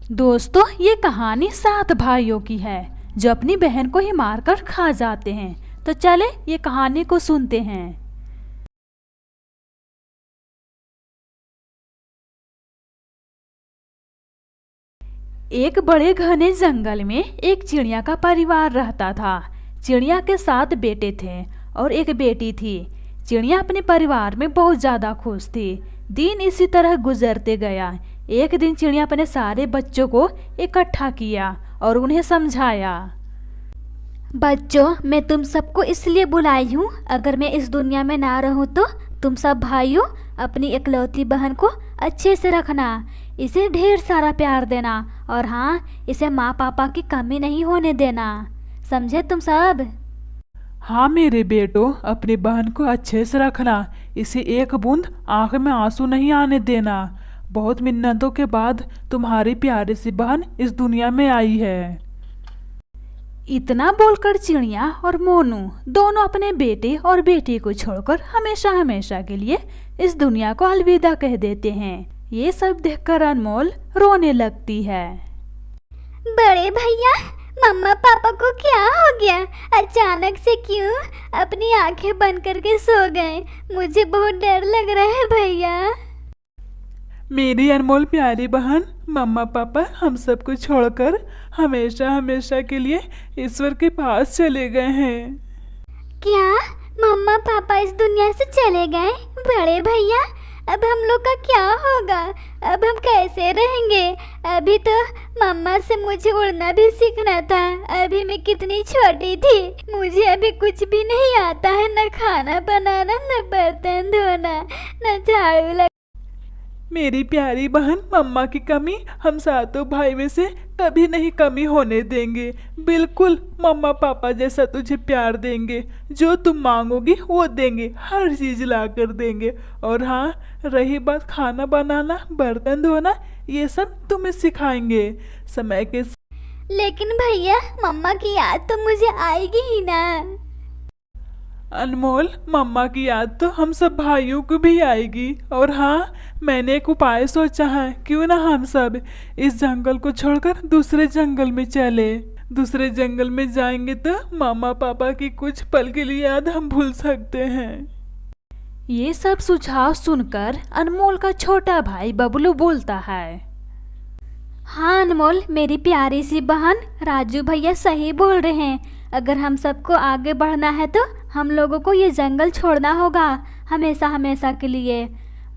दोस्तों, ये कहानी 7 भाइयों की है जो अपनी बहन को ही मारकर खा जाते हैं। तो चले ये कहानी को सुनते हैं। एक बड़े घने जंगल में एक चिड़िया का परिवार रहता था। चिड़िया के 7 बेटे थे और एक बेटी थी। चिड़िया अपने परिवार में बहुत ज्यादा खुश थी। दिन इसी तरह गुजरते गया। एक दिन चिड़िया अपने सारे बच्चों को इकट्ठा किया और उन्हें समझाया। बच्चों, मैं तुम सबको इसलिए बुलाई हूँ, अगर मैं इस दुनिया में ना रहूँ तो तुम सब भाइयों अपनी इकलौती बहन को अच्छे से रखना, इसे ढेर सारा प्यार देना और हाँ, इसे माँ पापा की कमी नहीं होने देना। समझे तुम सब? हाँ मेरे बेटो, अपनी बहन को अच्छे से रखना, इसे एक बूंद आंख में आंसू नहीं आने देना। बहुत मिन्नतों के बाद तुम्हारी प्यारी सी बहन इस दुनिया में आई है। इतना बोलकर चिड़िया और मोनू दोनों अपने बेटे और बेटी को छोड़कर हमेशा हमेशा के लिए इस दुनिया को अलविदा कह देते हैं। ये सब देखकर अनमोल रोने लगती है। बड़े भैया, मम्मा पापा को क्या हो गया? अचानक से क्यों अपनी आंखें बंद करके सो गए? मुझे बहुत डर लग रहा है भैया। मेरी अनमोल प्यारी बहन, मम्मा पापा हम सबको छोड़कर हमेशा हमेशा के लिए ईश्वर के पास चले गए हैं। क्या मम्मा पापा इस दुनिया से चले गए? बड़े भैया, अब हम लोग का क्या होगा? अब हम कैसे रहेंगे? अभी तो मम्मा से मुझे उड़ना भी सीखना था। अभी मैं कितनी छोटी थी, मुझे अभी कुछ भी नहीं आता है, न खाना बनाना, न बर्तन धोना, न झाड़ू लगा। मेरी प्यारी बहन, मम्मा की कमी हम सातों भाई में से कभी नहीं कमी होने देंगे। बिल्कुल मम्मा पापा जैसा तुझे प्यार देंगे। जो तुम मांगोगी वो देंगे, हर चीज ला कर देंगे। और हाँ, रही बात खाना बनाना, बर्तन धोना, ये सब तुम्हें सिखाएंगे समय के। लेकिन भैया, मम्मा की याद तो मुझे आएगी ही ना। अनमोल, मम्मा की याद तो हम सब भाइयों को भी आएगी। और हाँ, मैंने एक उपाय सोचा है। क्यों ना हम सब इस जंगल को छोड़कर दूसरे जंगल में चले। दूसरे जंगल में जाएंगे तो मामा पापा की कुछ पल के लिए याद हम भूल सकते हैं। ये सब सुझाव सुनकर अनमोल का छोटा भाई बबलू बोलता है। हाँ अनमोल, मेरी प्यारी सी बहन, राजू भैया सही बोल रहे हैं। अगर हम सबको आगे बढ़ना है तो हम लोगों को ये जंगल छोड़ना होगा हमेशा हमेशा के लिए।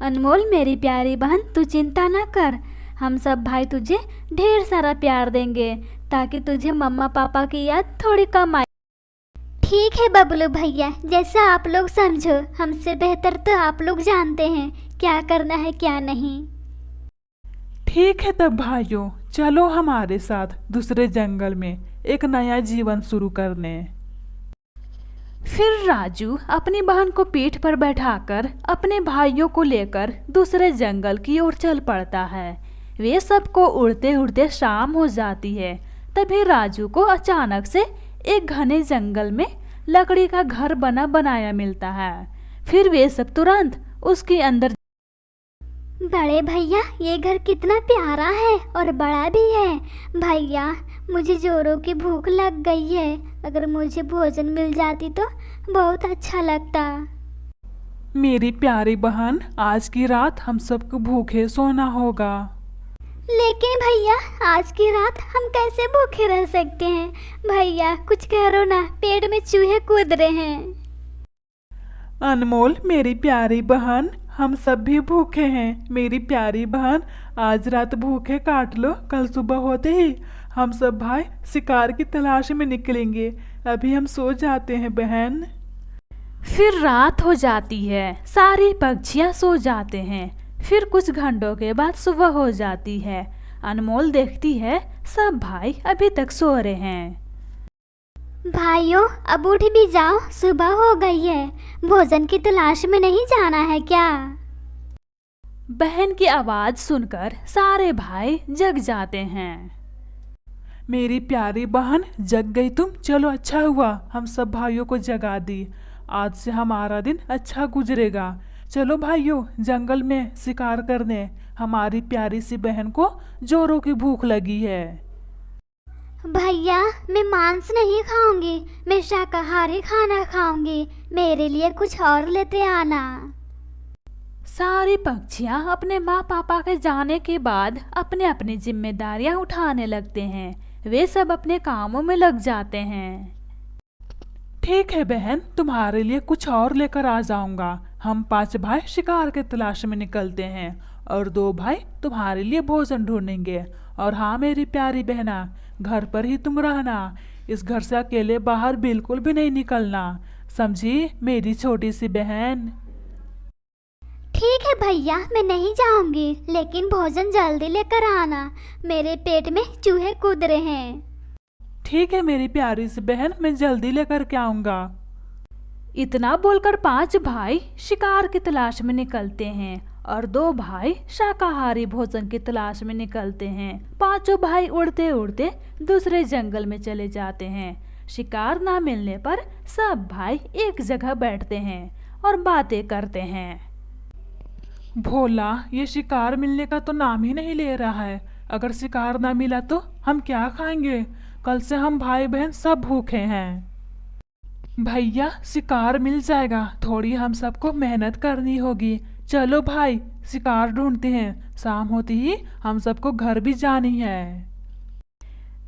अनमोल मेरी प्यारी बहन, तू चिंता ना कर, हम सब भाई तुझे ढेर सारा प्यार देंगे ताकि तुझे मम्मा पापा की याद थोड़ी कम आए। ठीक है बबलू भैया, जैसा आप लोग समझो। हमसे बेहतर तो आप लोग जानते हैं क्या करना है क्या नहीं। ठीक है तब भाइयों, चलो हमारे साथ दूसरे जंगल में एक नया जीवन शुरू करने। फिर राजू अपनी बहन को पीठ पर बैठाकर अपने भाइयों को लेकर दूसरे जंगल की ओर चल पड़ता है। वे सबको उड़ते उड़ते शाम हो जाती है। तभी राजू को अचानक से एक घने जंगल में लकड़ी का घर बना बनाया मिलता है। फिर वे सब तुरंत उसके अंदर। बड़े भैया, ये घर कितना प्यारा है और बड़ा भी है। भैया, मुझे जोरों की भूख लग गई है, अगर मुझे भोजन मिल जाती तो बहुत अच्छा लगता। मेरी प्यारी बहन, आज की रात हम सबको भूखे सोना होगा। लेकिन भैया, आज की रात हम कैसे भूखे रह सकते हैं? भैया कुछ करो ना, पेट में चूहे कूद रहे हैं। अनमोल मेरी प्यारी बहन, हम सब भी भूखे हैं। मेरी प्यारी बहन, आज रात भूखे काट लो, कल सुबह होते ही हम सब भाई शिकार की तलाश में निकलेंगे। अभी हम सो जाते हैं बहन। फिर रात हो जाती है, सारी पक्षियां सो जाते हैं। फिर कुछ घंटों के बाद सुबह हो जाती है। अनमोल देखती है सब भाई अभी तक सो रहे हैं। भाइयों, अब उठ भी जाओ, सुबह हो गई है। भोजन की तलाश में नहीं जाना है क्या? बहन की आवाज सुनकर सारे भाई जग जाते हैं। मेरी प्यारी बहन, जग गई तुम? चलो अच्छा हुआ हम सब भाइयों को जगा दी। आज से हमारा दिन अच्छा गुजरेगा। चलो भाइयों, जंगल में शिकार करने। हमारी प्यारी सी बहन को जोरों की भूख लगी है। भैया मैं मांस नहीं खाऊंगी, मैं शाकाहारी खाना खाऊंगी, मेरे लिए कुछ और लेते आना। सारी पक्षियां अपने माँ पापा के जाने के बाद अपने अपनी जिम्मेदारियां उठाने लगते हैं। वे सब अपने कामों में लग जाते हैं। ठीक है बहन, तुम्हारे लिए कुछ और लेकर आ जाऊंगा। हम 5 भाई शिकार के तलाश में निकलते हैं और 2 भाई तुम्हारे लिए भोजन ढूंढेंगे। और हाँ मेरी प्यारी बहना, घर पर ही तुम रहना, इस घर से अकेले बाहर बिल्कुल भी नहीं निकलना, समझी मेरी छोटी सी बहन। ठीक है भैया, मैं नहीं जाऊंगी, लेकिन भोजन जल्दी लेकर आना, मेरे पेट में चूहे कूद रहे हैं। ठीक है मेरी प्यारी सी बहन, मैं जल्दी लेकर के आऊंगा। इतना बोलकर 5 भाई शिकार की तलाश में निकलते हैं और 2 भाई शाकाहारी भोजन की तलाश में निकलते हैं। 5 भाई उड़ते उड़ते दूसरे जंगल में चले जाते हैं। शिकार ना मिलने पर सब भाई एक जगह बैठते हैं और बातें करते हैं। भोला, ये शिकार मिलने का तो नाम ही नहीं ले रहा है। अगर शिकार ना मिला तो हम क्या खाएंगे? कल से हम भाई बहन सब भूखे हैं। भैया शिकार मिल जाएगा, थोड़ी हम सबको मेहनत करनी होगी। चलो भाई शिकार ढूंढते हैं, शाम होती ही हम सबको घर भी जानी है।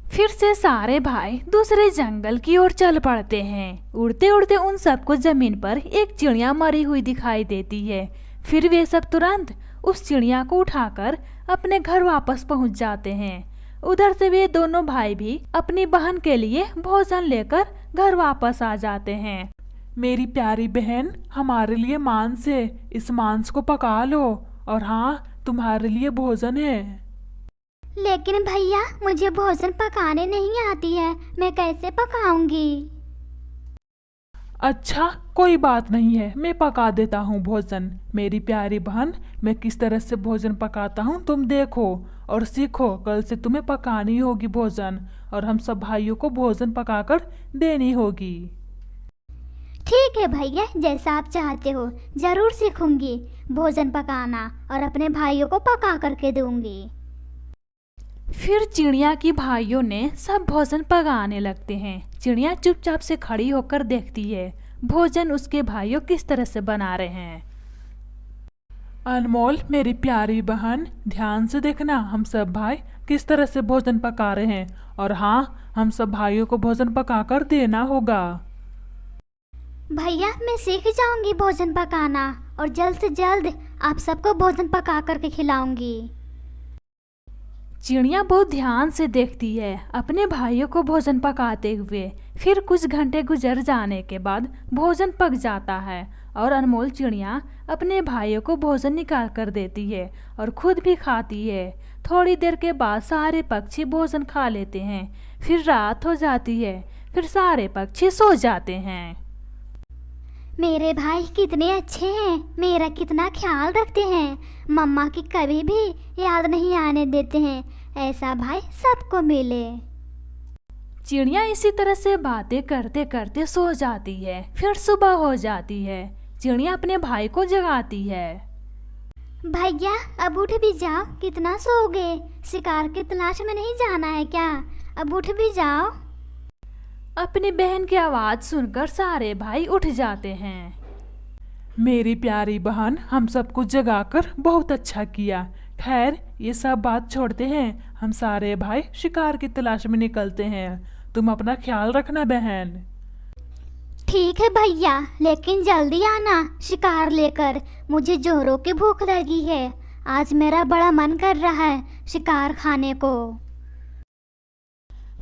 फिर से सारे भाई दूसरे जंगल की ओर चल पड़ते हैं। उड़ते उड़ते उन सबको जमीन पर एक चिड़िया मरी हुई दिखाई देती है। फिर वे सब तुरंत उस चिड़िया को उठाकर अपने घर वापस पहुंच जाते हैं। उधर से वे दोनों भाई भी अपनी बहन के लिए भोजन लेकर घर वापस आ जाते हैं। मेरी प्यारी बहन, हमारे लिए मांस है, इस मांस को पका लो। और हाँ, तुम्हारे लिए भोजन है। लेकिन भैया मुझे भोजन पकाने नहीं आती है, मैं कैसे पकाऊंगी? अच्छा कोई बात नहीं है, मैं पका देता हूँ भोजन। मेरी प्यारी बहन, मैं किस तरह से भोजन पकाता हूँ तुम देखो और सीखो। कल से तुम्हें पकानी होगी भोजन और हम सब भाइयों को भोजन पकाकर देनी होगी। ठीक है भैया, जैसा आप चाहते हो, जरूर सीखूंगी भोजन पकाना और अपने भाइयों को पका करके दूंगी। फिर चिड़िया की भाइयों ने सब भोजन पकाने लगते हैं। चिड़िया चुपचाप से खड़ी होकर देखती है भोजन उसके भाइयों किस तरह से बना रहे हैं। अनमोल, मेरी प्यारी बहन, ध्यान से देखना हम सब भाई किस तरह से भोजन पका रहे हैं। और हाँ, हम सब भाइयों को भोजन पकाकर देना होगा। भैया मैं सीख जाऊंगी भोजन पकाना और जल्द से जल्द आप सबको भोजन पका करके खिलाऊंगी। चिड़िया बहुत ध्यान से देखती है अपने भाइयों को भोजन पकाते हुए। फिर कुछ घंटे गुजर जाने के बाद भोजन पक जाता है और अनमोल चिड़िया अपने भाइयों को भोजन निकाल कर देती है और खुद भी खाती है। थोड़ी देर के बाद सारे पक्षी भोजन खा लेते हैं। फिर रात हो जाती है। फिर सारे पक्षी सो जाते हैं। मेरे भाई कितने अच्छे हैं, मेरा कितना ख्याल रखते हैं, मम्मा की कभी भी याद नहीं आने देते हैं। ऐसा भाई सबको मिले। चिड़िया इसी तरह से बातें करते करते सो जाती है। फिर सुबह हो जाती है। चिड़िया अपने भाई को जगाती है। भैया अब उठ भी जाओ, कितना सोओगे? शिकार की तलाश में नहीं जाना है क्या? अब उठ भी जाओ। अपनी बहन की आवाज सुनकर सारे भाई उठ जाते हैं। मेरी प्यारी बहन, हम सबको जगाकर बहुत अच्छा किया। खैर ये सब बात छोड़ते हैं, हम सारे भाई शिकार की तलाश में निकलते हैं। तुम अपना ख्याल रखना बहन। ठीक है भैया, लेकिन जल्दी आना शिकार लेकर, मुझे जोरों की भूख लगी है। आज मेरा बड़ा मन कर रहा है शिकार खाने को।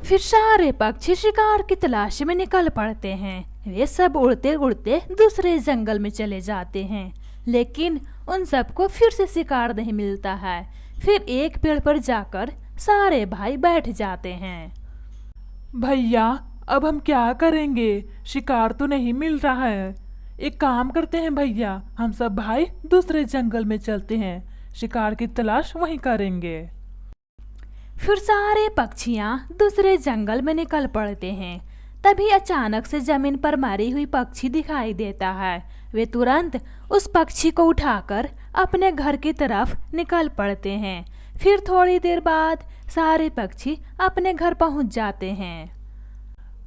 फिर सारे पक्षी शिकार की तलाश में निकल पड़ते हैं। वे सब उड़ते उड़ते दूसरे जंगल में चले जाते हैं, लेकिन उन सबको फिर से शिकार नहीं मिलता है। फिर एक पेड़ पर जाकर सारे भाई बैठ जाते हैं। भैया अब हम क्या करेंगे? शिकार तो नहीं मिल रहा है। एक काम करते हैं भैया, हम सब भाई दूसरे जंगल में चलते हैं, शिकार की तलाश वहीं करेंगे। फिर सारे पक्षियां दूसरे जंगल में निकल पड़ते हैं। तभी अचानक से जमीन पर मरी हुई पक्षी दिखाई देता है। वे तुरंत उस पक्षी को उठाकर अपने घर की तरफ निकल पड़ते हैं। फिर थोड़ी देर बाद सारे पक्षी अपने घर पहुंच जाते हैं।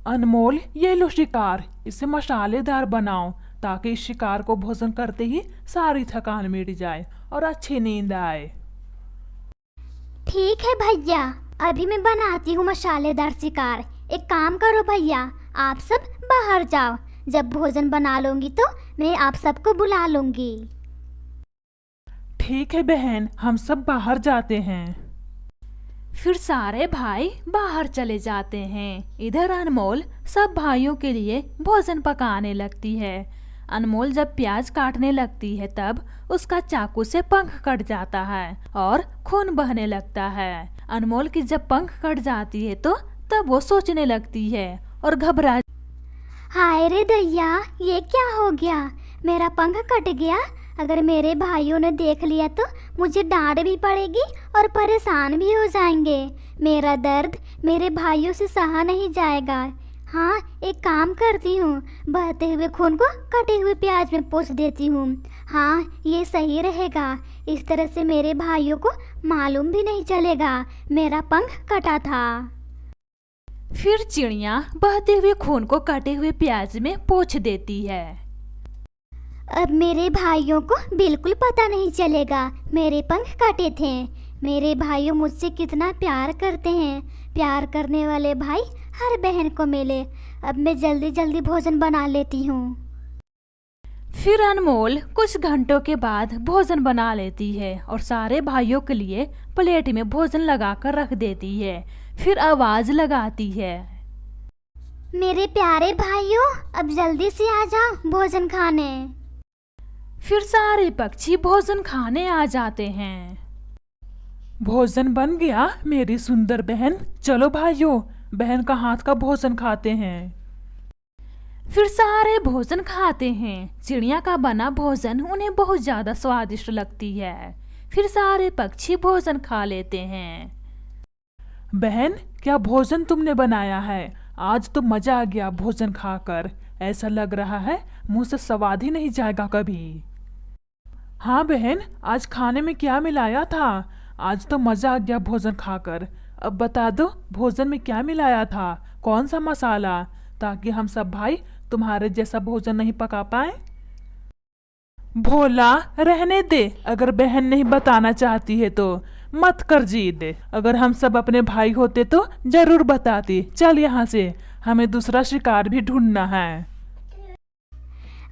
अनमोल, ये लो शिकार, इसे मसालेदार बनाओ ताकि इस शिकार को भोजन करते ही सारी थकान मिट जाए और अच्छी नींद आए। ठीक है भैया, अभी मैं बनाती हूँ मसालेदार शिकार। एक काम करो भैया, आप सब बाहर जाओ, जब भोजन बना लूंगी तो मैं आप सबको बुला लूंगी। ठीक है बहन, हम सब बाहर जाते हैं। फिर सारे भाई बाहर चले जाते हैं। इधर अनमोल सब भाइयों के लिए भोजन पकाने लगती है। अनमोल जब प्याज काटने लगती है तब उसका चाकू से पंख कट जाता है और खून बहने लगता है। अनमोल की जब पंख कट जाती है तो तब वो सोचने लगती है और घबरा। हाय रे दैया, ये क्या हो गया? मेरा पंख कट गया। अगर मेरे भाइयों ने देख लिया तो मुझे डांट भी पड़ेगी और परेशान भी हो जाएंगे। मेरा दर्द मेरे भाइयों से सहा नहीं जाएगा। हाँ, एक काम करती हूँ, बहते हुए खून को कटे हुए प्याज में पोंछ देती हूँ। हाँ, ये सही रहेगा। इस तरह से मेरे भाइयों को मालूम भी नहीं चलेगा मेरा पंख कटा था। फिर चिड़िया बहते हुए खून को कटे हुए प्याज में पोंछ देती है। अब मेरे भाइयों को बिल्कुल पता नहीं चलेगा मेरे पंख कटे थे। मेरे भाइयों मुझसे कितना प्यार करते हैं। प्यार करने वाले भाई हर बहन को मिले। अब मैं जल्दी जल्दी भोजन बना लेती हूँ। फिर अनमोल कुछ घंटों के बाद भोजन बना लेती है और सारे भाइयों के लिए प्लेट में भोजन लगाकर रख देती है। फिर आवाज लगाती है, मेरे प्यारे भाइयों, अब जल्दी से आ जाओ भोजन खाने। फिर सारे पक्षी भोजन खाने आ जाते हैं। भोजन बन गया मेरी सुंदर बहन, चलो भाइयों बहन का हाथ का भोजन खाते हैं। फिर सारे भोजन खाते हैं। चिड़िया का बना भोजन उन्हें बहुत ज्यादा स्वादिष्ट लगती है। फिर सारे पक्षी भोजन खा लेते हैं। बहन, क्या भोजन तुमने बनाया है? आज तो मजा आ गया भोजन खाकर। ऐसा लग रहा है मुंह से स्वाद ही नहीं जाएगा कभी। हाँ बहन, आज खाने में क्या मिलाया था? आज तो मजा आ गया भोजन खाकर। अब बता दो भोजन में क्या मिलाया था, कौन सा मसाला, ताकि हम सब भाई तुम्हारे जैसा भोजन नहीं पका पाए। भोला, रहने दे, अगर बहन नहीं बताना चाहती है तो मत कर जिद। अगर हम सब अपने भाई होते तो जरूर बताती। चल यहाँ से, हमें दूसरा शिकार भी ढूंढना है।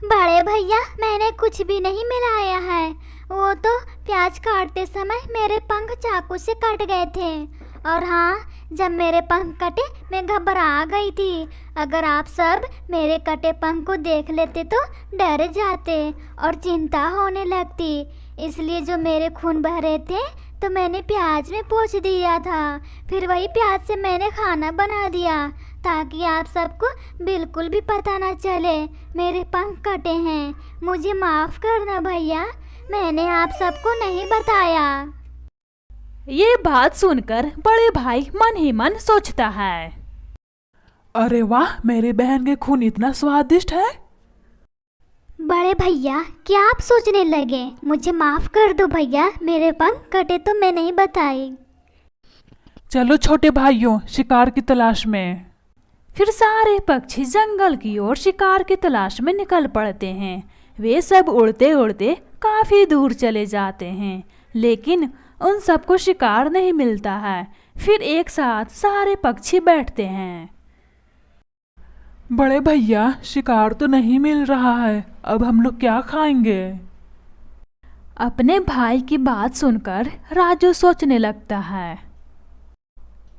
बड़े भैया, मैंने कुछ भी नहीं मिलाया है। वो तो प्याज काटते समय मेरे पंख चाकू से कट गए थे। और हाँ, जब मेरे पंख कटे मैं घबरा गई थी। अगर आप सब मेरे कटे पंख को देख लेते तो डर जाते और चिंता होने लगती। इसलिए जो मेरे खून बह रहे थे तो मैंने प्याज में पोंछ दिया था। फिर वही प्याज से मैंने खाना बना दिया ताकि आप सबको बिल्कुल भी पता ना चले मेरे पंख कटे हैं। मुझे माफ़ करना भैया, मैंने आप सबको नहीं बताया। ये बात सुनकर बड़े भाई मन ही मन सोचता है, अरे वाह, मेरी बहन के खून इतना स्वादिष्ट है। बड़े भैया, क्या आप सोचने लगे? मुझे माफ़ कर दो भैया, मेरे पंख कटे तो मैं नहीं बताई। चलो छोटे भाइयों, शिकार की तलाश में। फिर सारे पक्षी जंगल की ओर शिकार की तलाश में निकल पड़ते हैं। वे सब उड़ते उड़ते काफी दूर चले जाते हैं, लेकिन उन सबको शिकार नहीं मिलता है। फिर एक साथ सारे पक्षी बैठते हैं। बड़े भैया, शिकार तो नहीं मिल रहा है, अब हम लोग क्या खाएंगे? अपने भाई की बात सुनकर राजू सोचने लगता है,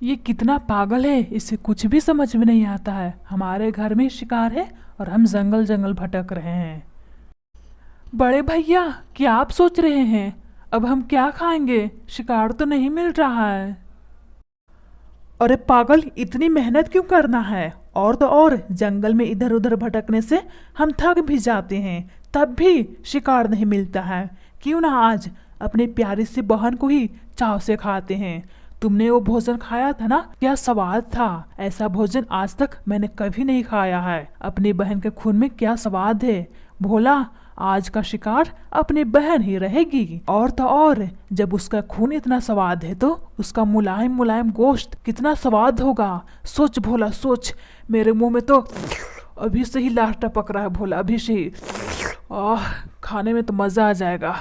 ये कितना पागल है, इसे कुछ भी समझ में नहीं आता है। हमारे घर में शिकार है और हम जंगल जंगल भटक रहे हैं। बड़े भैया, क्या आप सोच रहे हैं? अब हम क्या खाएंगे? शिकार तो नहीं मिल रहा है। अरे पागल, इतनी मेहनत क्यों करना है? और तो और जंगल में इधर उधर भटकने से हम थक भी जाते हैं, तब भी शिकार नहीं मिलता है। क्यों ना आज अपने प्यारी सी बहन को ही चाव से खाते हैं। तुमने वो भोजन खाया था ना, क्या स्वाद था। ऐसा भोजन आज तक मैंने कभी नहीं खाया है। अपनी बहन के खून में क्या स्वाद है। भोला, आज का शिकार अपनी बहन ही रहेगी। और तो और जब उसका खून इतना स्वाद है तो उसका मुलायम मुलायम गोश्त कितना स्वाद होगा। सोच भोला सोच, मेरे मुंह में तो अभी से ही लार टपक रहा है भोला, अभी से ही। खाने में तो मजा आ जाएगा।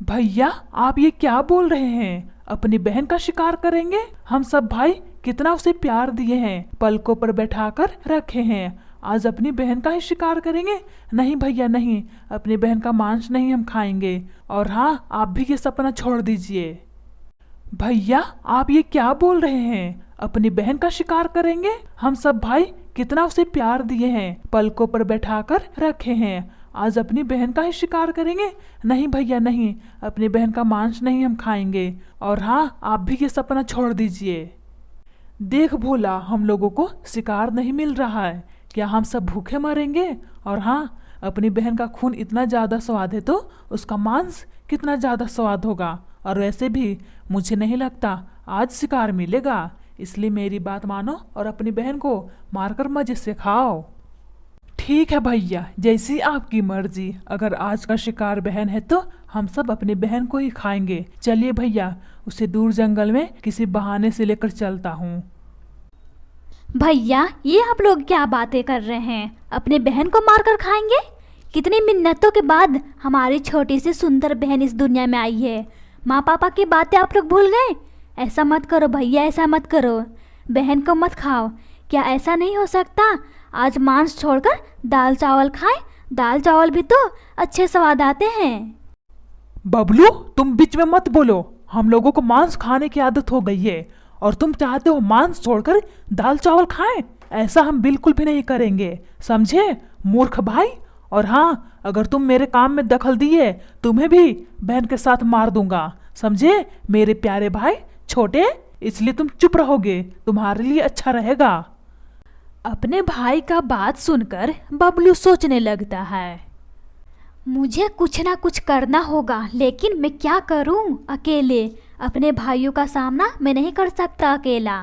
भैया, आप ये क्या बोल रहे हैं? अपनी बहन का शिकार करेंगे? हम सब भाई कितना उसे प्यार दिए हैं, पलकों पर बैठाकर रखे हैं। आज अपनी बहन का ही शिकार करेंगे? नहीं भैया नहीं, अपनी बहन का मांस नहीं हम खाएंगे। और हाँ, आप भी ये सपना छोड़ दीजिए। भैया, आप ये क्या बोल रहे हैं? अपनी बहन का शिकार करेंगे? हम सब भाई कितना उसे प्यार दिए हैं, पलकों पर बैठाकर रखे हैं। आज अपनी बहन का ही शिकार करेंगे? नहीं भैया नहीं, अपनी बहन का मांस नहीं हम खाएंगे। और हाँ, आप भी ये सपना छोड़ दीजिए। देख भोला, हम लोगों को शिकार नहीं मिल रहा है, क्या हम सब भूखे मरेंगे? और हाँ, अपनी बहन का खून इतना ज़्यादा स्वाद है तो उसका मांस कितना ज़्यादा स्वाद होगा। और वैसे भी मुझे नहीं लगता आज शिकार मिलेगा, इसलिए मेरी बात मानो और अपनी बहन को मारकर मजे से खाओ। ठीक है भैया, जैसी आपकी मर्जी। अगर आज का शिकार बहन है तो हम सब अपनी बहन को ही खाएंगे। चलिए भैया, उसे दूर जंगल में किसी बहाने से लेकर चलता हूँ। भैया, ये आप लोग क्या बातें कर रहे हैं? अपने बहन को मारकर खाएंगे? कितनी मिन्नतों के बाद हमारी छोटी सी सुंदर बहन इस दुनिया में आई है। माँ पापा की बातें आप लोग भूल गए? ऐसा मत करो भैया, ऐसा मत करो। बहन को मत खाओ। क्या ऐसा नहीं हो सकता? आज मांस छोड़कर दाल चावल खाएं। दाल चावल भी तो अच्छे स्वाद आते हैं। बबलू, तुम बीच में मत बोलो। हम लोगों को मांस खाने की आदत हो गई है और तुम चाहते हो मांस छोड़कर दाल चावल खाएं? ऐसा हम बिल्कुल भी नहीं करेंगे, समझे मूर्ख भाई। और हाँ, अगर तुम मेरे काम में दखल दिए, तुम्हें भी बहन के साथ मार दूंगा, समझे मेरे प्यारे भाई छोटे। इसलिए तुम चुप रहोगे, तुम्हारे लिए अच्छा रहेगा। अपने भाई का बात सुनकर बबलू सोचने लगता है, मुझे कुछ ना कुछ करना होगा, लेकिन मैं क्या करूं? अकेले अपने भाइयों का सामना मैं नहीं कर सकता अकेला।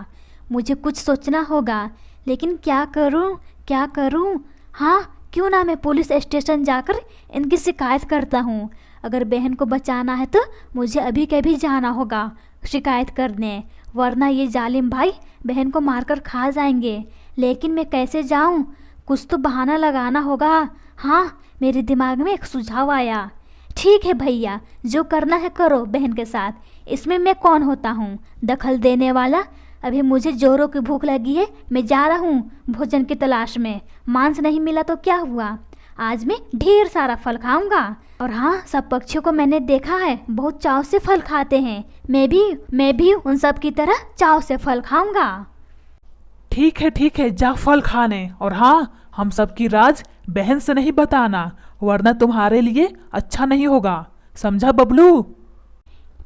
मुझे कुछ सोचना होगा, लेकिन क्या करूं? क्या करूं? हाँ, क्यों ना मैं पुलिस स्टेशन जाकर इनकी शिकायत करता हूँ। अगर बहन को बचाना है तो मुझे अभी कभी जाना होगा शिकायत करने, वरना ये जालिम भाई बहन को मारकर खा जाएंगे। लेकिन मैं कैसे जाऊं? कुछ तो बहाना लगाना होगा। हाँ, मेरे दिमाग में एक सुझाव आया। ठीक है भैया, जो करना है करो बहन के साथ, इसमें मैं कौन होता हूँ दखल देने वाला। अभी मुझे जोरों की भूख लगी है, मैं जा रहा हूँ भोजन की तलाश में। मांस नहीं मिला तो क्या हुआ, आज मैं ढेर सारा फल खाऊंगा। और हाँ, सब पक्षियों को मैंने देखा है, बहुत चाव से फल खाते हैं। मैं भी उन सब की तरह चाव से फल खाऊंगा। ठीक है, जा फल खाने। और हाँ, हम सबकी राज बहन से नहीं बताना, वरना तुम्हारे लिए अच्छा नहीं होगा, समझा बबलू?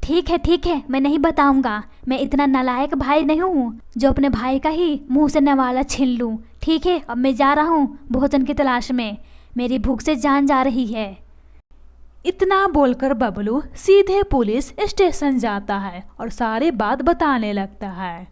ठीक है, मैं नहीं बताऊंगा। मैं इतना नालायक भाई नहीं हूँ जो अपने भाई का ही मुंह से नवाला छीन लूँ। ठीक है, अब मैं जा रहा हूँ भोजन की तलाश में, मेरी भूख से जान जा रही है। इतना बोलकर बबलू सीधे पुलिस स्टेशन जाता है और सारी बात बताने लगता है।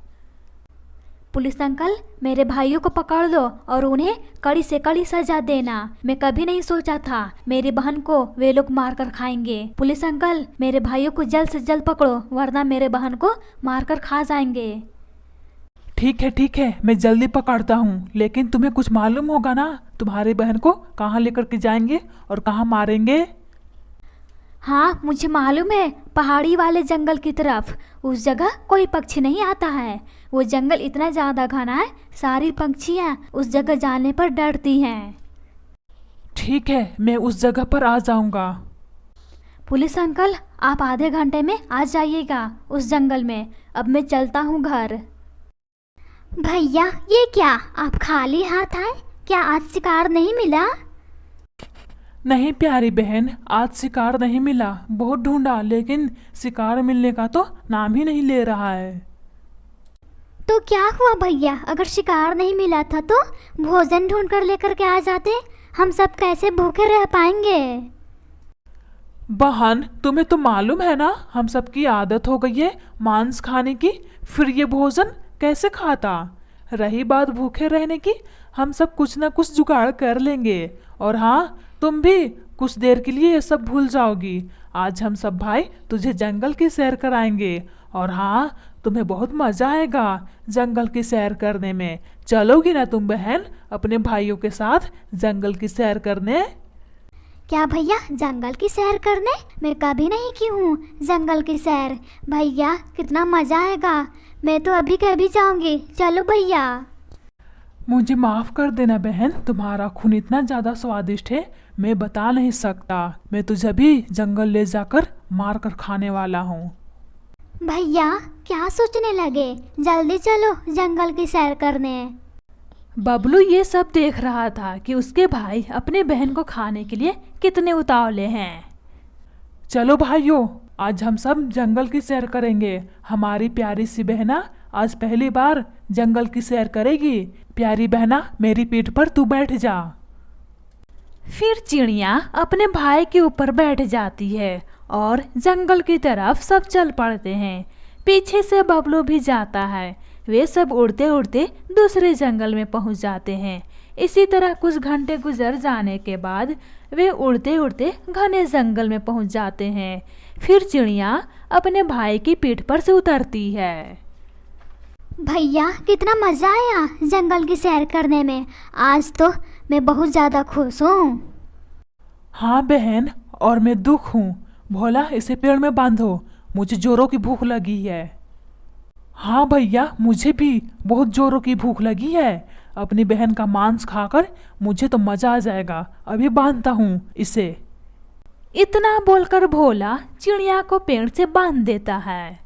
पुलिस अंकल, मेरे भाइयों को पकड़ लो और उन्हें कड़ी से कड़ी सजा देना। मैं कभी नहीं सोचा था मेरी बहन को वे लोग मार कर खाएंगे। पुलिस अंकल, मेरे भाइयों को जल्द से जल्द पकड़ो, वरना मेरे बहन को मारकर खा जाएंगे। ठीक है, मैं जल्दी पकड़ता हूँ, लेकिन तुम्हें कुछ मालूम होगा ना, तुम्हारी बहन को कहाँ लेकर के जाएंगे और कहाँ मारेंगे? हाँ, मुझे मालूम है, पहाड़ी वाले जंगल की तरफ। उस जगह कोई पक्षी नहीं आता है। वो जंगल इतना ज़्यादा घना है, सारी पंछियाँ उस जगह जाने पर डरती हैं। ठीक है, मैं उस जगह पर आ जाऊंगा। पुलिस अंकल, आप आधे घंटे में आ जाइएगा उस जंगल में। अब मैं चलता हूँ घर। भैया, ये क्या आप खाली हाथ आए? क्या आज शिकार नहीं मिला? नहीं प्यारी बहन, आज शिकार नहीं मिला। बहुत ढूंढा, लेकिन शिकार मिलने का तो नाम ही नहीं ले रहा है। तो क्या हुआ भैया? अगर शिकार नहीं मिला था तो भोजन ढूंढ कर लेकर के आ जाते। हम सब कैसे भूखे रह पाएंगे? बहन, तुम्हें तो मालूम है ना, हम सबकी आदत हो गई है मांस खाने की, फिर ये भोजन कैसे खाता। रही बात भूखे रहने की, हम सब कुछ ना कुछ जुगाड़ कर लेंगे। और हाँ, तुम भी कुछ देर के लिए ये सब भूल जाओगी। आज हम सब भाई तुझे जंगल की सैर कराएंगे। और हाँ, तुम्हें बहुत मजा आएगा जंगल की सैर करने में। चलोगी ना तुम बहन अपने भाइयों के साथ जंगल की सैर करने? क्या भैया, जंगल की सैर करने? मैं कभी नहीं की हूँ जंगल की सैर। भैया कितना मज़ा आएगा, मैं तो अभी कभी जाऊंगी। चलो भैया। मुझे माफ कर देना बहन, तुम्हारा खून इतना ज्यादा स्वादिष्ट है मैं बता नहीं सकता। मैं तुझे भी जंगल ले जाकर मार कर खाने वाला हूँ। भैया क्या सोचने लगे, जल्दी चलो जंगल की सैर करने। बबलू ये सब देख रहा था कि उसके भाई अपने बहन को खाने के लिए कितने उतावले हैं। चलो भाइयों, आज हम सब जंगल की सैर करेंगे। हमारी प्यारी सी बहना आज पहली बार जंगल की सैर करेगी। प्यारी बहना, मेरी पीठ पर तू बैठ जा। फिर चिड़िया अपने भाई के ऊपर बैठ जाती है और जंगल की तरफ सब चल पड़ते हैं। पीछे से बबलू भी जाता है। वे सब उड़ते उड़ते दूसरे जंगल में पहुंच जाते हैं। इसी तरह कुछ घंटे गुजर जाने के बाद वे उड़ते उड़ते घने जंगल में पहुंच जाते हैं। फिर चिड़िया अपने भाई की पीठ पर से उतरती है। भैया कितना मज़ा आया जंगल की सैर करने में। आज तो मैं बहुत ज़्यादा खुश हूँ। हाँ बहन, और मैं दुख हूँ। भोला, इसे पेड़ में बांधो, मुझे जोरों की भूख लगी है। हाँ भैया, मुझे भी बहुत जोरों की भूख लगी है। अपनी बहन का मांस खाकर मुझे तो मजा आ जाएगा। अभी बांधता हूँ इसे। इतना बोलकर भोला चिड़िया को पेड़ से बांध देता है।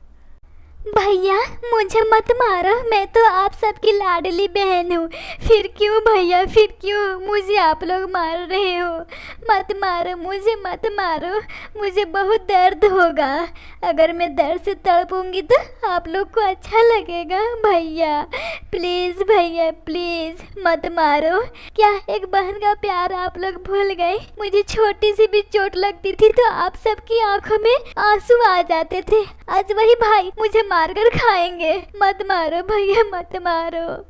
भैया मुझे मत मारो, मैं तो आप सबकी लाडली बहन हूँ। फिर क्यों भैया, फिर क्यों मुझे आप लोग मार रहे हो? मत मारो मुझे, मत मारो, मुझे बहुत दर्द होगा। अगर मैं दर्द से तड़पूंगी तो आप लोग को अच्छा लगेगा। भैया प्लीज़, भैया प्लीज़ मत मारो। क्या एक बहन का प्यार आप लोग भूल गए? मुझे छोटी सी भी चोट लगती थी तो आप सबकी आंखों में आंसू आ जाते थे। आज वही भाई मुझे मारकर खाएंगे। मत मारो भैया, मत मारो।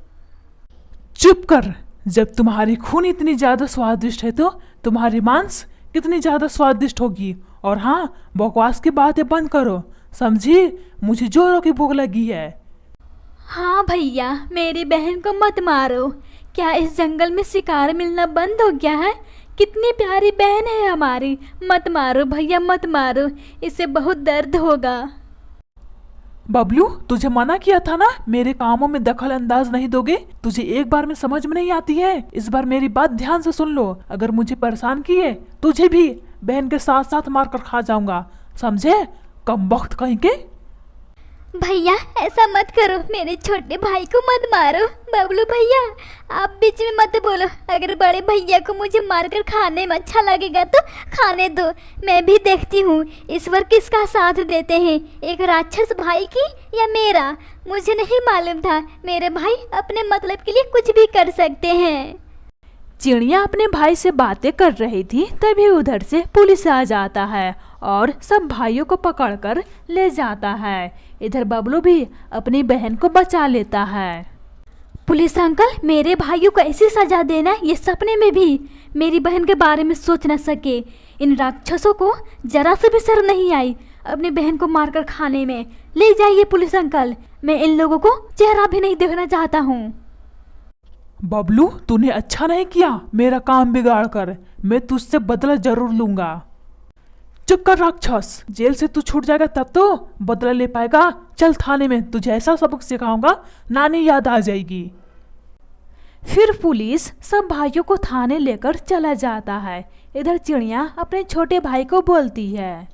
चुप कर। जब तुम्हारी खून इतनी ज्यादा स्वादिष्ट है तो तुम्हारी मांस कितनी ज्यादा स्वादिष्ट होगी। और हाँ, बकवास की बातें बंद करो, समझी? मुझे जोरों की भूख लगी है। हाँ भैया, मेरी बहन को मत मारो। क्या इस जंगल में शिकार मिलना बंद हो गया है? कितनी प्यारी बहन है हमारी। मत मारो भैया, मत मारो, इससे बहुत दर्द होगा। बबलू, तुझे मना किया था ना, मेरे कामों में दखल अंदाज नहीं दोगे। तुझे एक बार में समझ में नहीं आती है। इस बार मेरी बात ध्यान से सुन लो। अगर मुझे परेशान किए तुझे भी बहन के साथ साथ मार कर खा जाऊंगा, समझे? कमबख्त कहीं के। भैया ऐसा मत करो, मेरे छोटे भाई को मत मारो। बबलू भैया आप बीच में मत बोलो। अगर बड़े भैया को मुझे मारकर खाने में अच्छा लगेगा तो खाने दो। मैं भी देखती हूँ ईश्वर किसका साथ देते हैं, एक राक्षस भाई की या मेरा। मुझे नहीं मालूम था मेरे भाई अपने मतलब के लिए कुछ भी कर सकते हैं। चिड़िया अपने भाई से बातें कर रही थी, तभी उधर से पुलिस आ जाता है और सब भाइयों को पकड़कर ले जाता है। इधर बबलू भी अपनी बहन को बचा लेता है। पुलिस अंकल, मेरे भाइयों को ऐसी सजा देना ये सपने में भी मेरी बहन के बारे में सोच न सके। इन राक्षसों को जरा से भी शर्म नहीं आई अपनी बहन को मारकर खाने में। ले जाइए पुलिस अंकल, मैं इन लोगों को चेहरा भी नहीं देखना चाहता हूँ। बबलू, तूने अच्छा नहीं किया मेरा काम बिगाड़ कर। मैं तुझसे बदला जरूर लूंगा। चुप कर राक्षस, जेल से तू छूट जाएगा तब तो बदला ले पाएगा। चल थाने में तुझे ऐसा सबक सिखाऊंगा, नानी याद आ जाएगी। फिर पुलिस सब भाइयों को थाने लेकर चला जाता है। इधर चिड़िया अपने छोटे भाई को बोलती है,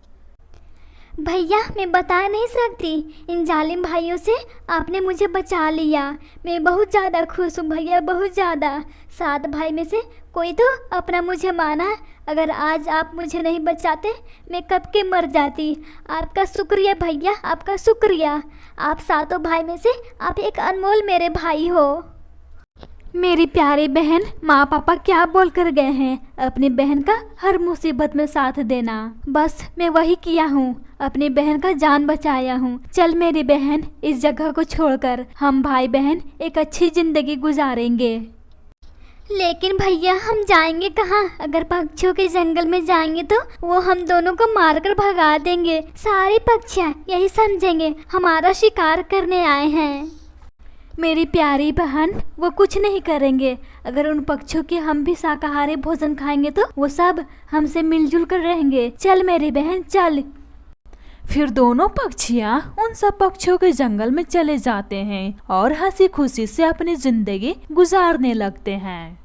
भैया मैं बता नहीं सकती, इन जालिम भाइयों से आपने मुझे बचा लिया। मैं बहुत ज़्यादा खुश हूँ भैया, बहुत ज़्यादा। 7 भाई में से कोई तो अपना मुझे माना। अगर आज आप मुझे नहीं बचाते मैं कब के मर जाती। आपका शुक्रिया भैया, आपका शुक्रिया। आप 7 भाई में से आप एक अनमोल मेरे भाई हो। मेरी प्यारी बहन, माँ पापा क्या बोल कर गए हैं? अपनी बहन का हर मुसीबत में साथ देना। बस मैं वही किया हूँ, अपनी बहन का जान बचाया हूँ। चल मेरी बहन, इस जगह को छोड़कर हम भाई बहन एक अच्छी जिंदगी गुजारेंगे। लेकिन भैया हम जाएंगे कहाँ? अगर पक्षियों के जंगल में जाएंगे तो वो हम दोनों को मारकर भगा देंगे। सारी पक्षियाँ यही समझेंगे हमारा शिकार करने आए हैं। मेरी प्यारी बहन, वो कुछ नहीं करेंगे। अगर उन पक्षियों के हम भी शाकाहारी भोजन खाएंगे तो वो सब हमसे मिलजुल कर रहेंगे। चल मेरी बहन चल। फिर दोनों पक्षियाँ उन सब पक्षियों के जंगल में चले जाते हैं और हंसी खुशी से अपनी जिंदगी गुजारने लगते हैं।